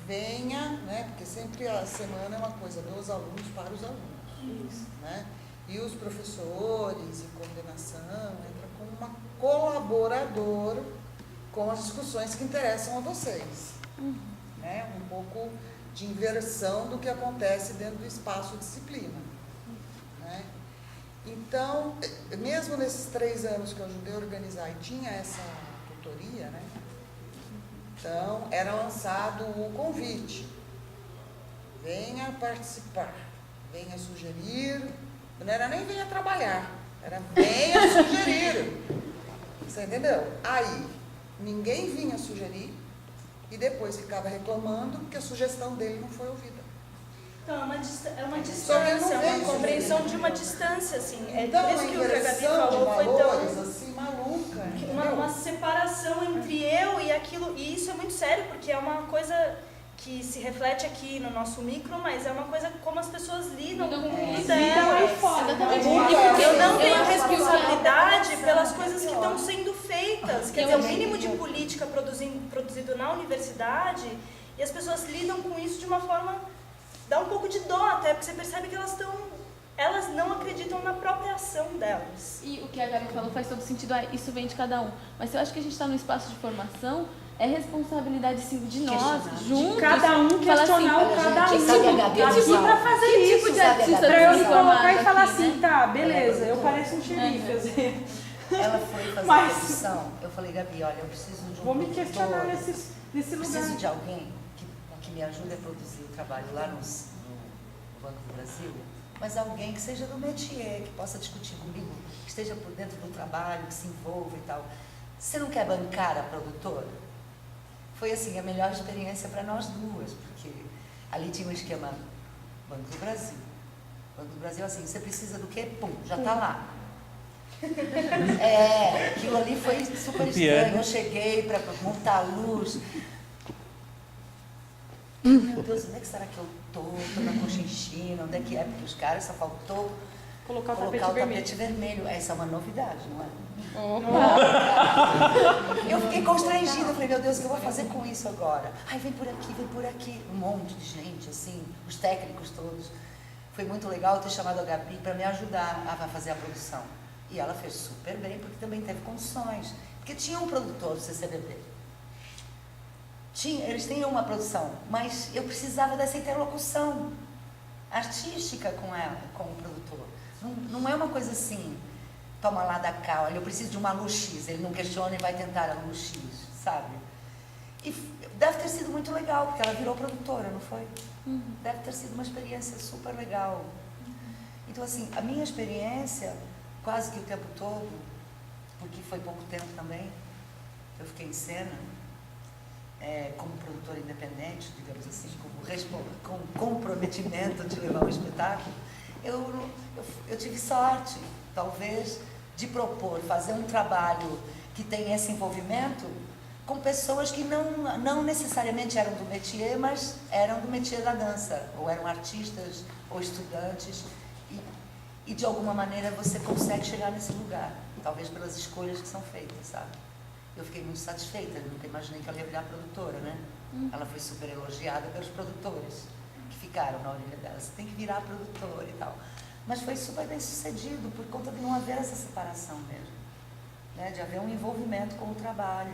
venha, né? Porque sempre a semana é uma coisa dos alunos para os alunos. Isso. Né? E os professores e coordenação entra como uma colaboradora com as discussões que interessam a vocês. Né? Um pouco de inversão do que acontece dentro do espaço disciplina. Né? Então, mesmo nesses 3 anos que eu ajudei a organizar e tinha essa tutoria, né? Então, era lançado o convite. Venha participar, venha sugerir, não era nem venha trabalhar, Era venha sugerir. Você entendeu? Aí, ninguém vinha sugerir e depois ficava reclamando que a sugestão dele não foi ouvida. Então, é uma Só que eu não distância, é vejo uma compreensão isso. de uma distância, assim. É Então, por a isso que o que a Gabi inversão de falou foi valores, tão... assim, maluca. Uma separação entre eu e aquilo, e isso é muito sério, porque é uma coisa que se reflete aqui no nosso micro, mas é uma coisa como as pessoas lidam com o mundo delas. Eu não tenho responsabilidade pelas coisas que estão sendo feitas. Quer dizer, o mínimo de política produzido na universidade, e as pessoas lidam com isso de uma forma... Dá um pouco de dó até, porque você percebe que elas não acreditam na própria ação delas. E o que a Gabi falou faz todo sentido, isso vem de cada um. Mas eu acho que a gente está num espaço de formação, é responsabilidade sim de nós, juntos. De cada um falar questionar assim, o cada um. sabe a Gabi Aqui usar? pra fazer que isso. tipo de artista Pra eu me transformado colocar e falar aqui, assim, né? tá, beleza, eu pareço um xerife, assim. Ela foi fazer Mas- a produção. Eu falei, Gabi, olha, eu preciso de um Vou me produtor. questionar nesse lugar. Preciso de alguém que me ajude a produzir o trabalho lá no Banco do Brasil, mas alguém que seja do métier, que possa discutir comigo, que esteja por dentro do trabalho, que se envolva e tal. Você não quer bancar a produtora? Foi assim, a melhor experiência para nós duas, porque ali tinha um esquema Banco do Brasil. Banco do Brasil, assim, você precisa do quê? Pum, já está lá. Aquilo ali foi super estranho. Eu cheguei para montar a luz. Meu Deus, onde é que será que eu tô? Tô na Conchinchina, onde é que é? Porque os caras só faltou Colocar o colocar tapete vermelho. Essa é uma novidade, não é? vermelho. Eu fiquei constrangida, falei, meu Deus, o que eu vou fazer com isso agora? Ai, vem por aqui, um monte de gente, assim, os técnicos todos. Foi muito legal ter chamado a Gabi para me ajudar a fazer a produção. E ela fez super bem, porque também teve condições. Porque tinha um produtor do CCBB. Eles tinham uma produção, mas eu precisava dessa interlocução artística com ela, com o produtor. Não é uma coisa assim, toma lá da cá, olha, eu preciso de uma luz X, ele não questiona e vai tentar a luz X, sabe? E deve ter sido muito legal, porque ela virou produtora, não foi? Deve ter sido uma experiência super legal. Então, assim, a minha experiência, quase que o tempo todo, porque foi pouco tempo também, eu fiquei em cena, como produtora independente, digamos assim, com comprometimento de levar um espetáculo, eu tive sorte, talvez, de propor, fazer um trabalho que tem esse envolvimento com pessoas que não necessariamente eram do métier, mas eram do métier da dança, ou eram artistas, ou estudantes, e de alguma maneira você consegue chegar nesse lugar, talvez pelas escolhas que são feitas, sabe? Eu fiquei muito satisfeita, eu nunca imaginei que ela ia virar produtora, né? Ela foi super elogiada pelos produtores, que ficaram na orelha dela, você tem que virar produtora e tal. Mas foi super bem sucedido, por conta de não haver essa separação mesmo, né? De haver um envolvimento com o trabalho,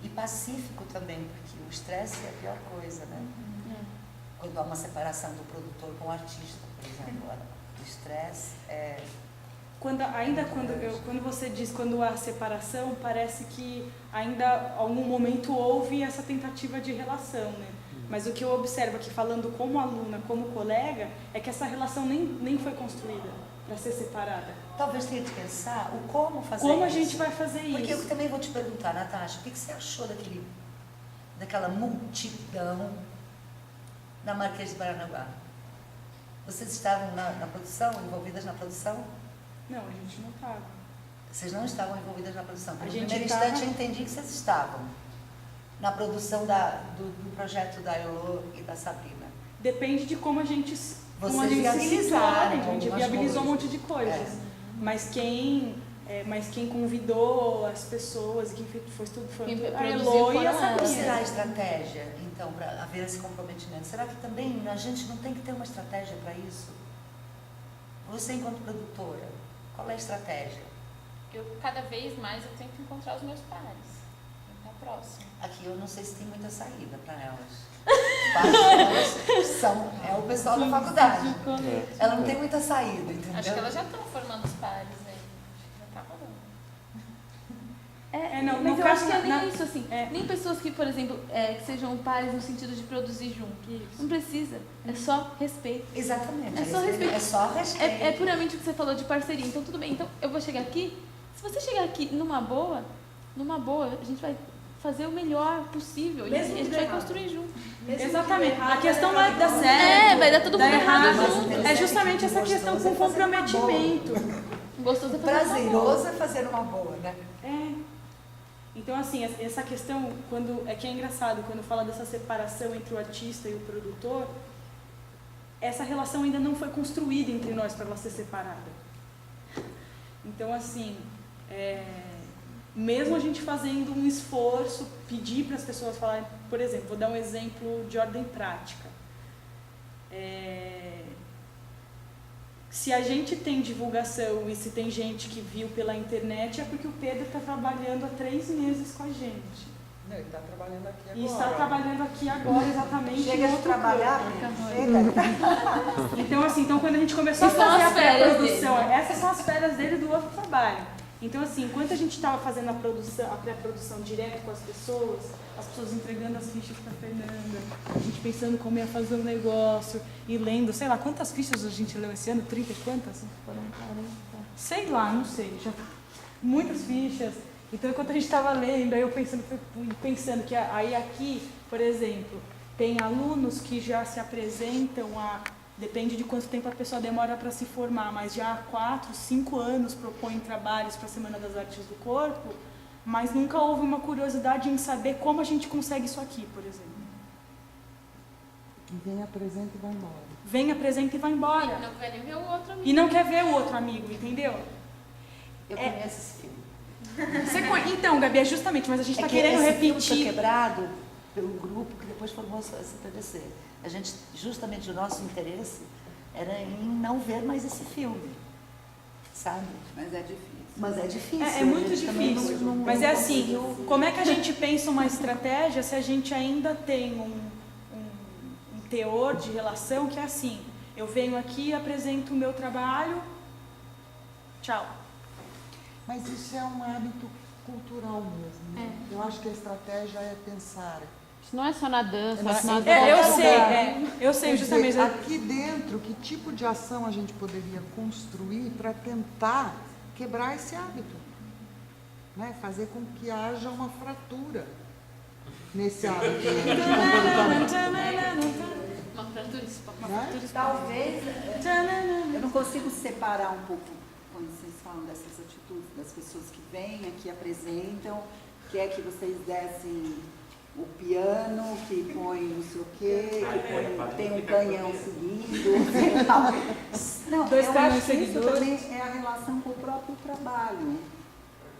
e pacífico também, porque o estresse é a pior coisa, né? Quando há uma separação do produtor com o artista, por exemplo, o estresse é... Quando você diz quando há separação, parece que ainda em algum momento houve essa tentativa de relação, né? Mas o que eu observo aqui, falando como aluna, como colega, é que essa relação nem foi construída para ser separada. Talvez tenha que pensar o como fazer Como isso. a gente vai fazer isso? Porque eu também vou te perguntar, Natasha, o que você achou daquela multidão na Marquês de Paranaguá? Vocês estavam na produção, envolvidas na produção? Não, a gente não estava. Vocês não estavam envolvidas na produção. No A gente primeiro tava- instante eu entendi que vocês estavam na produção do projeto da Elô e da Sabrina. Depende de como a gente se viabilizaram situar, a gente algumas viabilizou um coisas. monte de coisas. Mas quem convidou as pessoas, quem foi tudo foi Quem a produziu Elô e foram a elas. Qual Sabrina. será a estratégia, então, para haver esse comprometimento? Será que também a gente não tem que ter uma estratégia para isso? Você, enquanto produtora, qual é a estratégia? Cada vez mais eu tento encontrar os meus pares. Tentar próximo. Aqui eu não sei se tem muita saída para elas. É o pessoal da faculdade. Ela não tem muita saída, entendeu? Acho que elas já estão formando os pares aí. Já tá rolando. Não, mas no eu caso, acho que é nem na- isso, assim. Nem pessoas que, por exemplo, que sejam pares no sentido de produzir junto. Não precisa. É só respeito. Exatamente. É só respeito. É só respeito. É puramente o que você falou de parceria. Então, tudo bem. Então, eu vou chegar aqui. Se você chegar aqui numa boa, a gente vai fazer o melhor possível. E a gente vai construir junto. Exatamente. A questão não é dar certo. Vai dar tudo dar errado errado. junto. É justamente essa questão com comprometimento. Gostoso é fazer uma boa. Prazeroso é fazer uma boa, né? Então, assim, essa questão, que é engraçado, quando fala dessa separação entre o artista e o produtor, essa relação ainda não foi construída entre nós para ela ser separada. Então, assim, mesmo a gente fazendo um esforço, pedir para as pessoas falarem, por exemplo, vou dar um exemplo de ordem prática. Se a gente tem divulgação e se tem gente que viu pela internet, é porque o Pedro está trabalhando há 3 meses com a gente. Não, ele está trabalhando aqui agora. E está trabalhando aqui agora, exatamente. Chega em de outro trabalhar, campo. Então, quando a gente começou a Essas são fazer a as férias pré-produção, essas são as férias dele do outro trabalho. Então, assim, enquanto a gente estava fazendo a pré-produção direto com as pessoas entregando as fichas para a Fernanda, a gente pensando como ia fazer o negócio e lendo, sei lá, quantas fichas a gente leu esse ano? 30 e quantas? Foram 40. Sei lá, não sei, já muitas fichas. Então, enquanto a gente estava lendo, aí eu pensando que aí aqui, por exemplo, tem alunos que já se apresentam depende de quanto tempo a pessoa demora para se formar, mas já há 4, 5 anos propõem trabalhos para a Semana das Artes do Corpo, mas nunca houve uma curiosidade em saber como a gente consegue isso aqui, por exemplo. Vem, apresenta e vai embora. Vem, apresenta e vai embora. E não quer nem ver o outro amigo. E não quer ver o outro amigo, entendeu? Eu conheço esse filme. Então, Gabi, é justamente, mas a gente está que querendo esse filme repetir. foi quebrado pelo grupo que depois formou a CTDC. A gente, justamente, o nosso interesse era em não ver mais esse filme, sabe? Mas é difícil. Mas é difícil. É muito a gente também difícil. não Mas é assim, conseguiu. como é que a gente pensa uma estratégia se a gente ainda tem um teor de relação que é assim, eu venho aqui, apresento o meu trabalho, tchau. Mas isso é um hábito cultural mesmo. Né? Eu acho que a estratégia é pensar. Isso não é só na dança, Mas, só na Eu sei Quer justamente. dizer, aqui dentro, que tipo de ação a gente poderia construir para tentar quebrar esse hábito? Né? Fazer com que haja uma fratura nesse hábito. Uma fratura Né? Talvez, eu não consigo separar um pouco, quando vocês falam dessas atitudes, das pessoas que vêm aqui, apresentam, quer que vocês dessem o piano, que põe não sei o quê, que põe, tem um canhão seguindo, sei lá. Não, Dois eu canhões acho que isso seguidores. também é a relação com o próprio trabalho.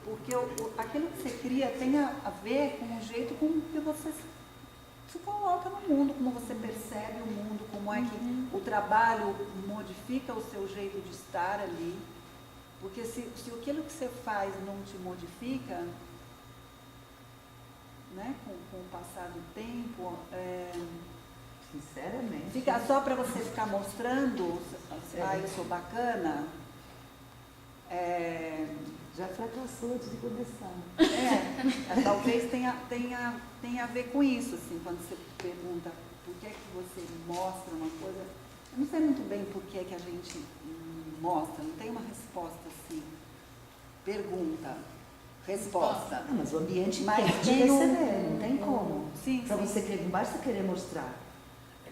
Porque aquilo que você cria tem a ver com o jeito com que você se coloca no mundo, como você percebe o mundo, como é que o trabalho modifica o seu jeito de estar ali. Porque se aquilo que você faz não te modifica, né, com o passar do tempo, Sinceramente. fica só para você ficar mostrando, eu sou bacana. Já fracassou antes de começar. Talvez tenha a ver com isso, assim, quando você pergunta por que você mostra uma coisa. Eu não sei muito bem por que a gente mostra, não tem uma resposta assim. Pergunta, resposta. Mas o ambiente Mas tem que tem receber, não tem como. Sim, Para sim. você querer, não basta querer mostrar.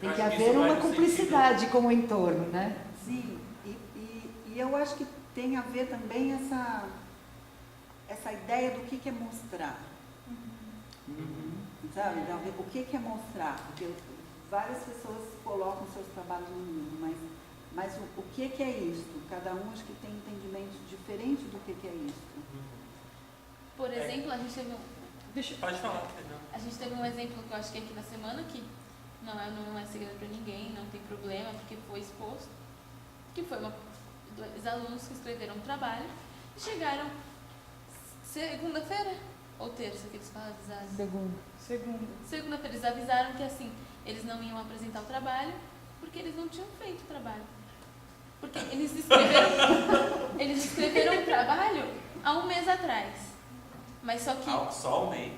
Tem que acho que haver isso vai uma no cumplicidade com o entorno, né? Sim, e eu acho que tem a ver também essa ideia do que é mostrar. Sabe? O que é mostrar? Porque várias pessoas colocam seus trabalhos no mundo, mas o que é isso? Cada um acho que tem entendimento diferente do que é isso. Por exemplo, a gente teve Pode falar, não. A gente teve um exemplo que eu acho que aqui na semana, que não é segredo para ninguém, não tem problema, porque foi exposto, que foi dois alunos que escreveram um trabalho e chegaram segunda-feira ou terça que eles avisaram? Segunda-feira eles avisaram que assim, eles não iam apresentar o trabalho porque eles não tinham feito o trabalho. Porque eles escreveram o trabalho há um mês atrás. Mas só que Só um mês.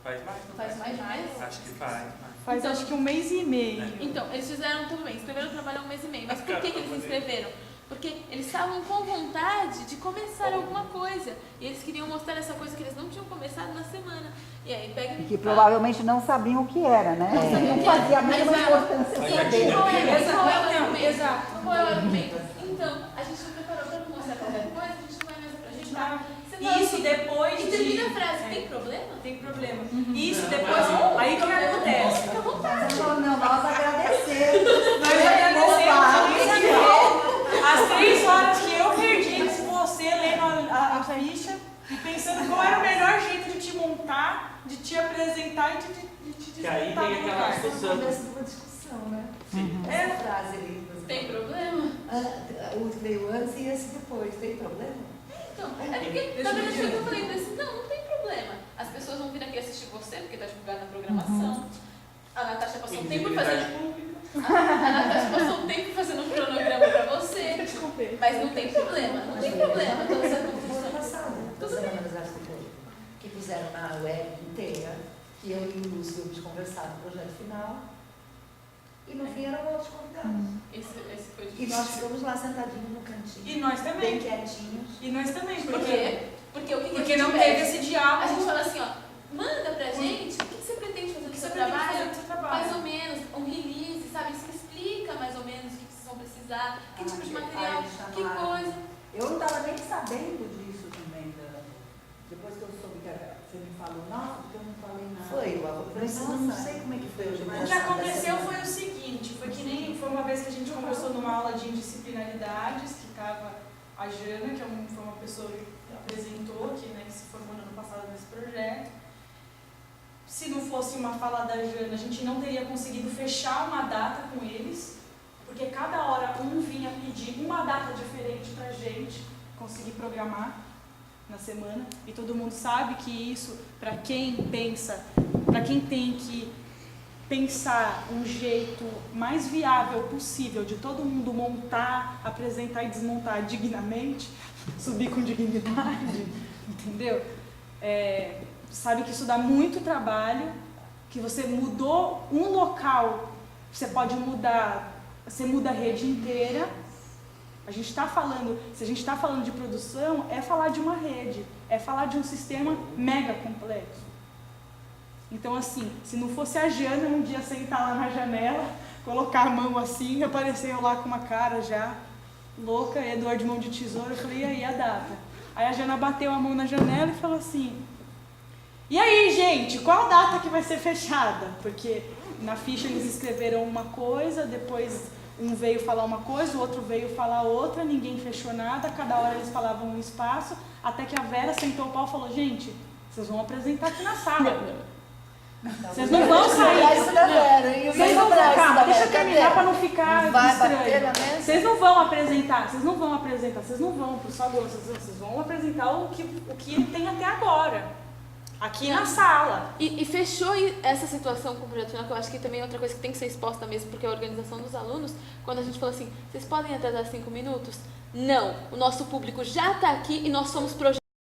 Faz mais, não faz mais de um mês? Acho que faz. Faz Então- acho que 1 mês e meio. Então, eles fizeram tudo bem, escreveram o trabalho há 1 mês e meio. Mas por que eles Caramba, inscreveram? Porque eles estavam com vontade de começar alguma coisa. E eles queriam mostrar essa coisa que eles não tinham começado na semana. E aí pega e E que provavelmente não sabiam o que era, né? Não fazia a mínima importância Mas já saber. tinha. Qual é o argumento? Exato. Qual é o argumento? Então, a gente não preparou para mostrar qualquer coisa, a gente não vai mais pra gente tá. Você fala Isso assim, depois e de... termina a frase, tem problema? Tem problema. Isso depois... Aí o que acontece? Fica à vontade. Você falou, não, nós agradecemos. Nós agradecemos. As 3 horas que eu perdi com você lendo a ficha e pensando qual era o melhor jeito de te montar, de te apresentar e de te Que aí desmontar tem no aquela lugar. discussão. Começa uma discussão, né? É. Frase ali. por exemplo. Tem problema? O que veio antes e esse depois. Tem problema? Então, é porque, na verdade, foi o que eu falei pra eles, não tem problema. As pessoas vão vir aqui assistir você, porque tá divulgado na programação. A Natasha passou um tempo fazendo... A Natasha passou um tempo fazendo um cronograma pra você. Mas não tem problema, não tem problema. Toda essa Ano confusão. passado, da Semana das Artes do Corpo, que fizeram na web inteira, e eu e o Lúcio íamos conversar no projeto final, e no fim eram outros convidados. Esse foi E difícil. nós ficamos lá sentadinhos no cantinho, E nós bem também. quietinhos. E nós também. Por quê? Porque o que Porque a gente não pede? teve esse A gente diálogo. fala assim, ó, manda pra gente o que você pretende fazer no seu trabalho, mais ou menos, um release, sabe? Você explica mais ou menos o que vocês vão precisar, que tipo de material, que coisa. Eu não estava nem sabendo disso também. Depois que eu soube que você me falou, nossa, porque eu não falei nada. Foi, eu não sei como é que foi hoje. O que aconteceu foi o seguinte, foi uma vez que a gente conversou numa aula de indisciplinaridades, que estava a Jana, que foi uma pessoa que apresentou, que se formou no ano passado nesse projeto. Se não fosse uma fala da Jana, a gente não teria conseguido fechar uma data com eles, porque cada hora um vinha pedir uma data diferente pra gente conseguir programar na semana, e todo mundo sabe que isso, para quem pensa, para quem tem que pensar um jeito mais viável possível de todo mundo montar, apresentar e desmontar dignamente, subir com dignidade, entendeu? Sabe que isso dá muito trabalho, que você mudou um local, você pode mudar, você muda a rede inteira. A gente está falando, se a gente está falando de produção, é falar de uma rede, é falar de um sistema mega complexo. Então, assim, se não fosse a Jana um dia sentar lá na janela, colocar a mão assim, aparecer eu lá com uma cara já louca, Eduardo de mão de tesoura, eu falei, e aí a data? Aí a Jana bateu a mão na janela e falou assim, e aí, gente, qual a data que vai ser fechada? Porque na ficha eles escreveram uma coisa, depois um veio falar uma coisa, o outro veio falar outra, ninguém fechou nada, cada hora eles falavam um espaço, até que a Vera sentou o pau e falou, gente, vocês vão apresentar aqui na sala. Vocês não vão sair. Vocês não vão, calma, deixa eu terminar para não ficar estranho. Vocês não vão apresentar, vocês não vão pro salão, vocês vão apresentar o que tem até agora. Aqui na sala. E fechou essa situação com o projeto final, que eu acho que também é outra coisa que tem que ser exposta mesmo, porque é a organização dos alunos, quando a gente falou assim, vocês podem atrasar 5 minutos? Não, o nosso público já está aqui e nós somos projetos.